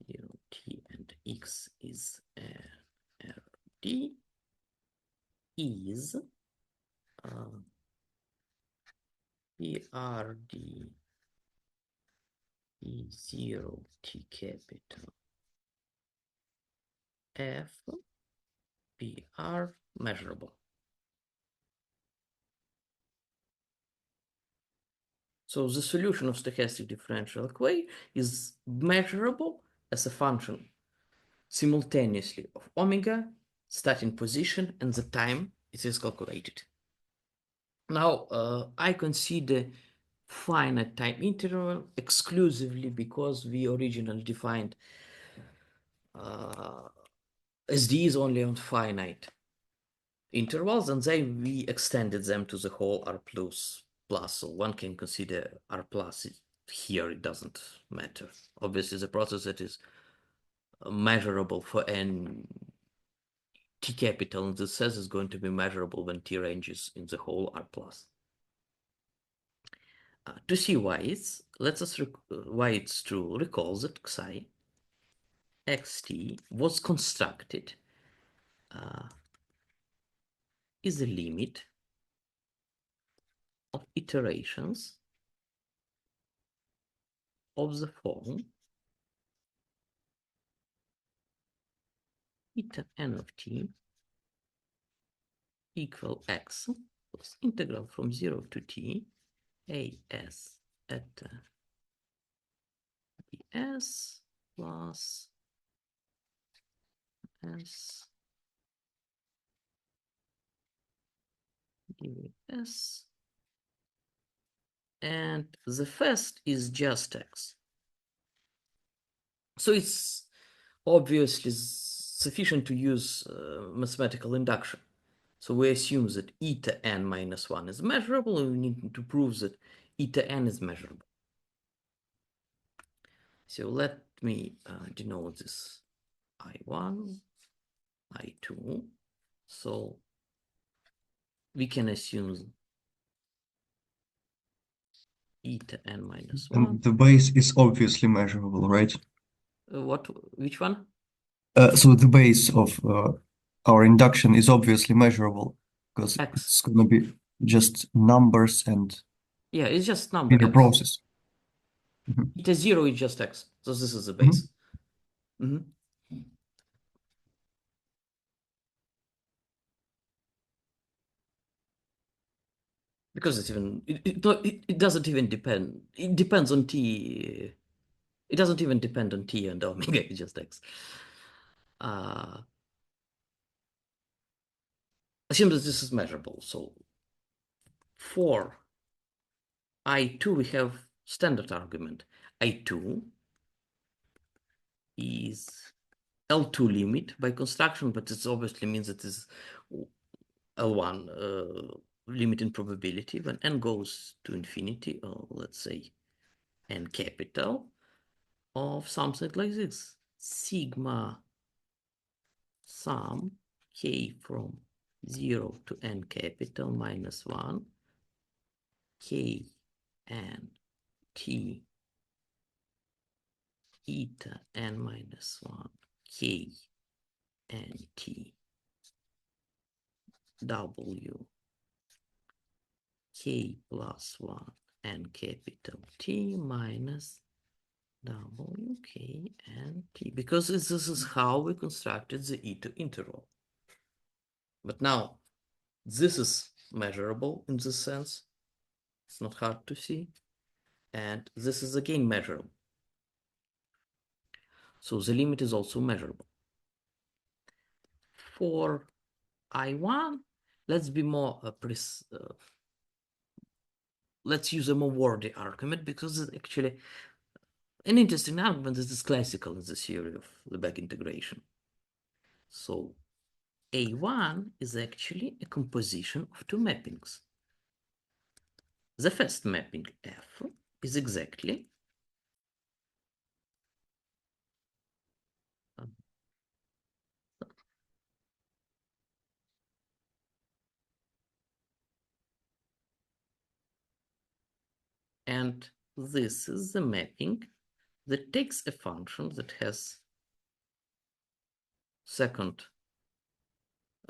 0, t and x is rd, is prd E0 t capital f pr measurable. So the solution of stochastic differential equation is measurable as a function simultaneously of omega, starting position, and the time it is calculated. Now, I consider finite time interval exclusively because we originally defined SDEs only on finite intervals, and then we extended them to the whole R plus. So one can consider R plus here, it doesn't matter. Obviously, the process that is measurable for n t capital in the sense is going to be measurable when t ranges in the whole R plus. To see why why it's true, recall that psi xt was constructed is the limit of iterations of the form eta n of t equal x plus integral from 0 to t as at s plus s dvs, and the first is just x. So it's obviously sufficient to use mathematical induction. So we assume that eta n minus 1 is measurable, and we need to prove that eta n is measurable. So let me denote this I1, I2. So we can assume eta n minus 1. And the base is obviously measurable, right? Which one? So the base of our induction is obviously measurable because X. it's going to be just numbers and yeah, it's just number in a x. process. Eta 0 is just x. So this is the base. Because it doesn't even depend. It depends on t. It doesn't even depend on t and omega. It's just x. Assume that this is measurable. So for I2 we have standard argument. I2 is L2 limit by construction, but it obviously means it is L1 limit in probability when n goes to infinity, or let's say n capital, of something like this. Sigma sum k from 0 to n capital minus 1 k and t eta n minus 1 k and t w k plus 1 and capital T minus w k and t, because this is how we constructed the eta interval. But now this is measurable in this sense. It's not hard to see. And this is again measurable. So the limit is also measurable. For I1, let's be more let's use a more wordy argument, because it's actually an interesting argument. This is classical in the theory of Lebesgue integration. So A1 is actually a composition of two mappings. The first mapping F is exactly and this is the mapping that takes a function that has second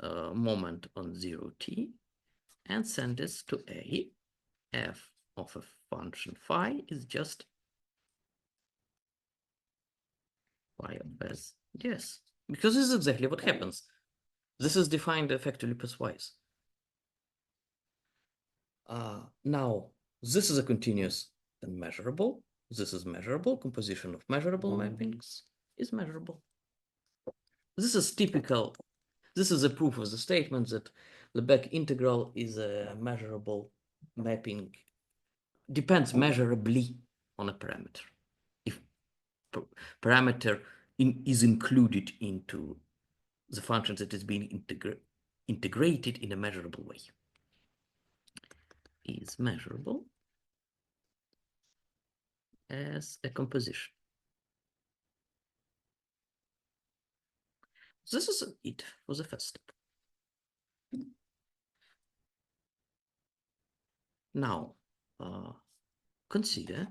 moment on 0t and send it to A. F of a function phi is just phi of s. Yes, because this is exactly what happens. This is defined effectively piecewise. Now, this is a continuous and measurable. This is measurable. Composition of measurable mappings is measurable. This is typical. This is a proof of the statement that Lebesgue integral is a measurable mapping. Depends measurably on a parameter. If parameter is included into the function that is being integrated in a measurable way, is measurable as a composition. This is it for the first step. Now, consider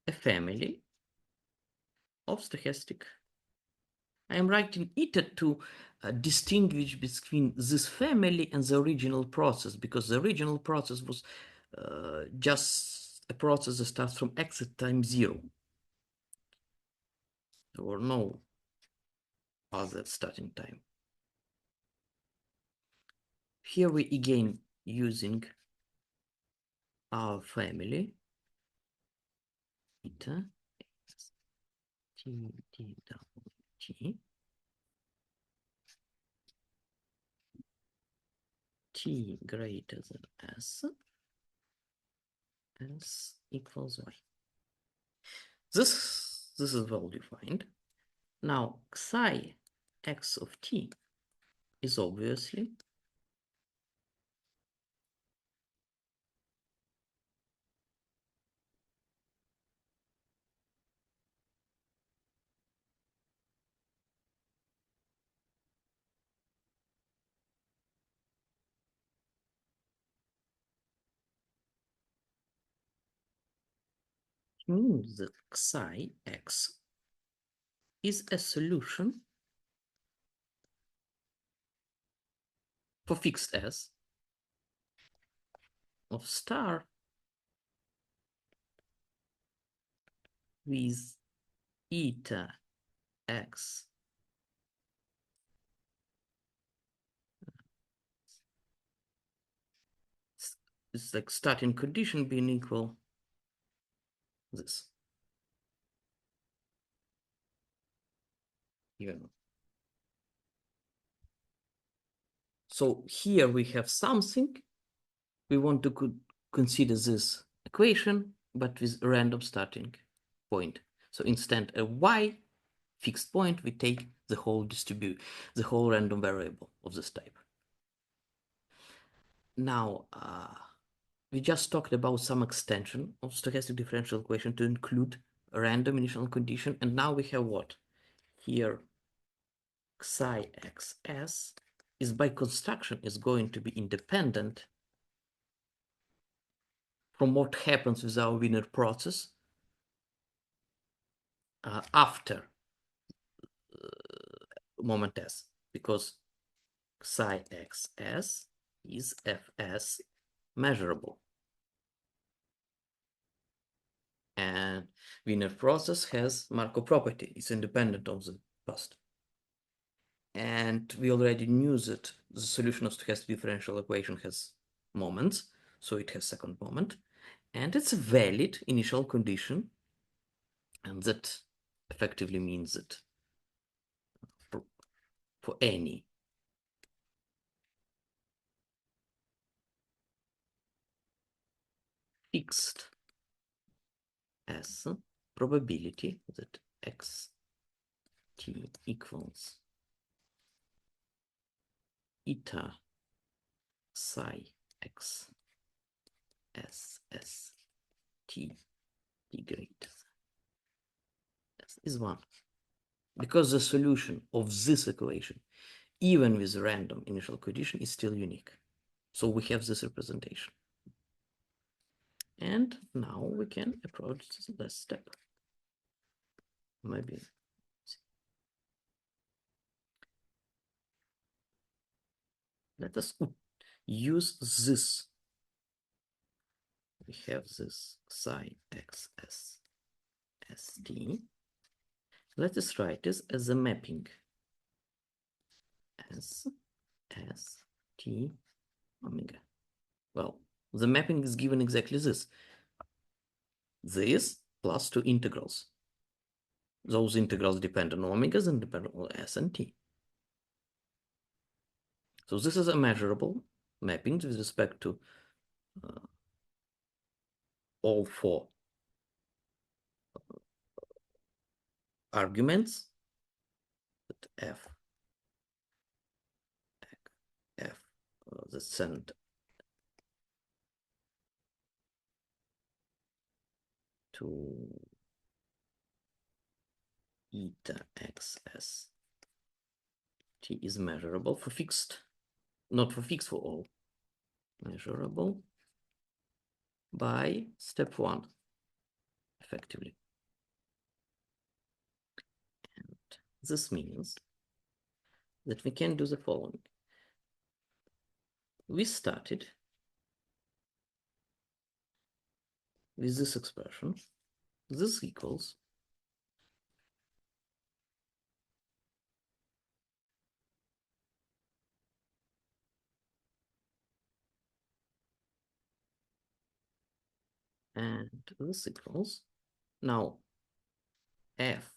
a family of stochastic. I am writing eta to distinguish between this family and the original process, because the original process was just a process that starts from x at time 0. There were no other starting time. Here we again using our family eta x t t double t t greater than s equals y. This is well defined. Now psi x of t is obviously means that psi x is a solution for fixed s of star with eta x it's like starting condition being equal this. Even. So here we have something. We want to consider this equation, but with a random starting point. So instead of y fixed point, we take the whole the whole random variable of this type. Now, we just talked about some extension of stochastic differential equation to include a random initial condition. And now we have what? Here, psi xs is by construction is going to be independent from what happens with our Wiener process after moment s, because psi xs is fs measurable. And Wiener process has Markov property. It's independent of the past. And we already knew that the solution of stochastic differential equation has moments, so it has second moment, and it's a valid initial condition, and that effectively means that for any fixed s probability that x t equals eta psi x s s t t greater is 1. Because the solution of this equation, even with random initial condition, is still unique. So we have this representation. And now we can approach the last step. Maybe. Let us use this. We have this psi xs st. Let us write this as a mapping s t omega. Well, the mapping is given exactly this. This plus two integrals. Those integrals depend on omegas and depend on s and t. So this is a measurable mapping with respect to all four arguments that f the send to eta xs t is measurable for fixed, not for fixed, for all. Measurable by step 1, effectively. And this means that we can do the following. We started with this expression. This equals and this equals now f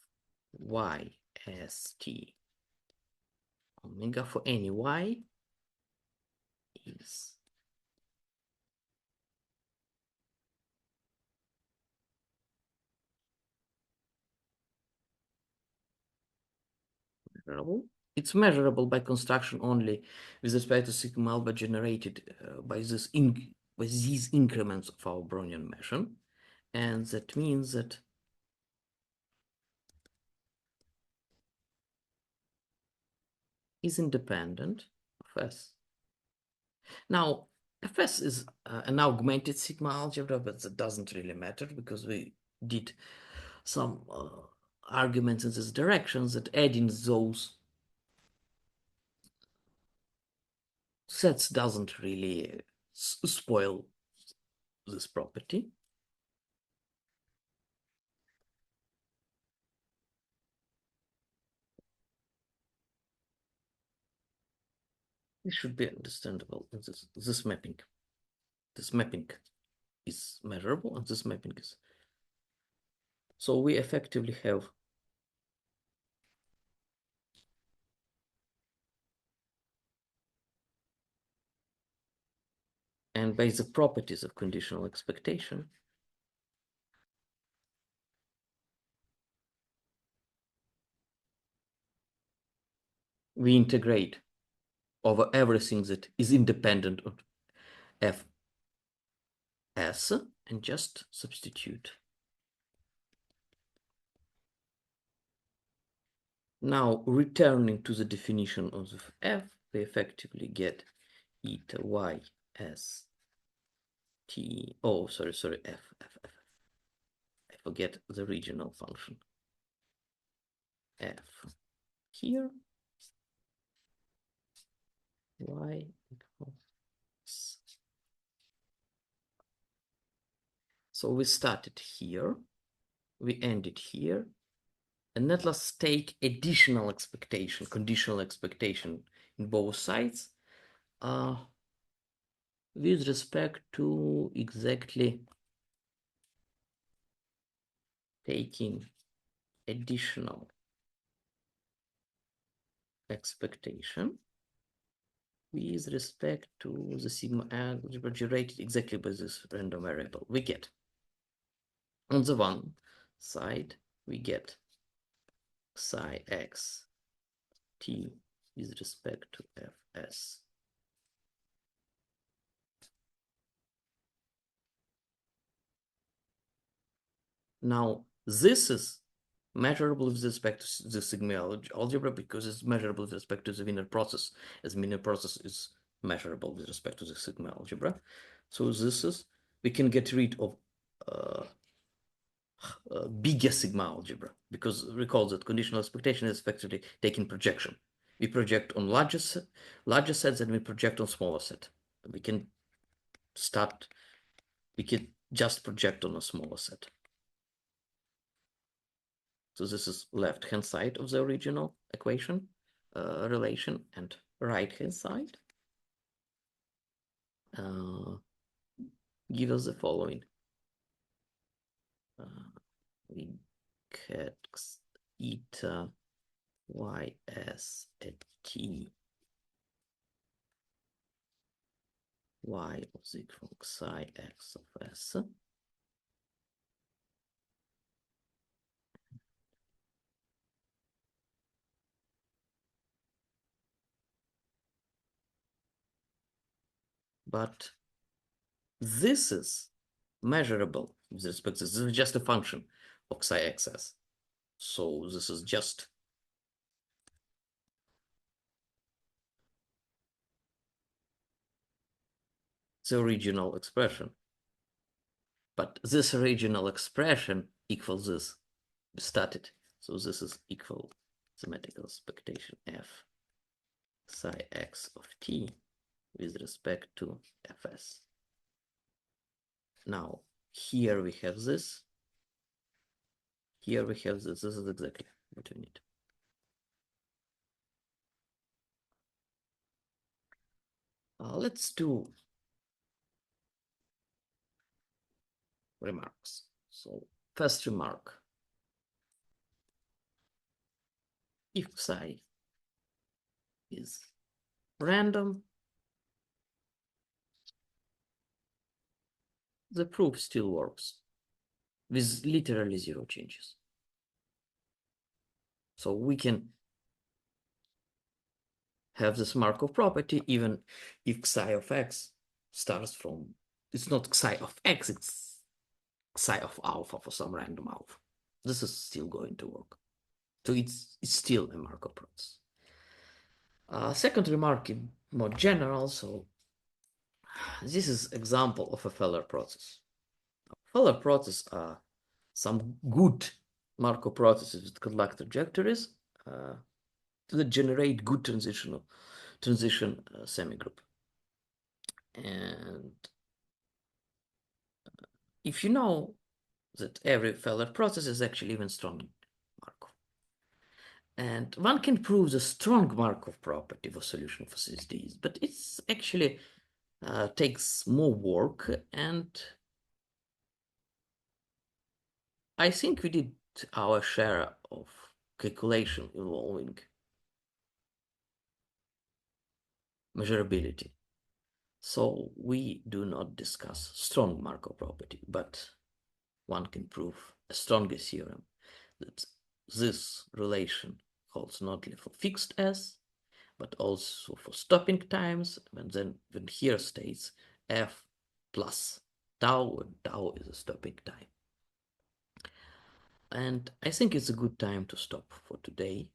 y s t omega for any y is measurable. It's measurable by construction only with respect to sigma alpha generated by these increments of our Brownian measure, and that means that is independent of S. Now, Fs is an augmented sigma algebra, but that doesn't really matter because we did some arguments in this direction that adding those sets doesn't really spoil this property. This should be understandable in this mapping. This mapping is measurable and this mapping is. So we effectively have and by the properties of conditional expectation, we integrate over everything that is independent of Fs and just substitute. Now, returning to the definition of f, we effectively get eta y s t. Oh, sorry, f. I forget the regional function. F here, y equals. So we started here, we ended here, and let us take additional expectation, conditional expectation in both sides. With respect to exactly taking additional expectation with respect to the sigma algebra generated exactly by this random variable. We get on the one side, we get psi x t with respect to fs. Now, this is measurable with respect to the sigma algebra because it's measurable with respect to the Wiener process, as Wiener process is measurable with respect to the sigma algebra. So this is, we can get rid of bigger sigma algebra because recall that conditional expectation is effectively taking projection. We project on larger sets and we project on smaller set. We can just project on a smaller set. So this is left-hand side of the original equation relation, and right-hand side give us the following. We get eta ys at t y is equal to psi x of s. But this is measurable with respect to this is just a function of psi xs. So this is just the original expression. But this original expression equals this started. So this is equal symmetrical expectation f psi x of t with respect to fs. Now, here we have this. Here we have this. This is exactly what we need. Let's do remarks. So first remark, if psi is random, the proof still works with literally zero changes. So we can have this Markov property even if psi of x starts from, it's not psi of x, it's psi of alpha for some random alpha. This is still going to work. So it's still a Markov process. Second remark is more general. So this is example of a Feller process. Feller process are some good Markov processes with conduct trajectories that generate good transition semigroup. And if you know that every Feller process is actually even stronger Markov. And one can prove the strong Markov property of a solution for SDEs, but it's actually takes more work, and I think we did our share of calculation involving measurability. So we do not discuss strong Markov property, but one can prove a stronger theorem that this relation holds not only for fixed S, but also for stopping times, and then when here states f plus tau, and tau is a stopping time. And I think it's a good time to stop for today.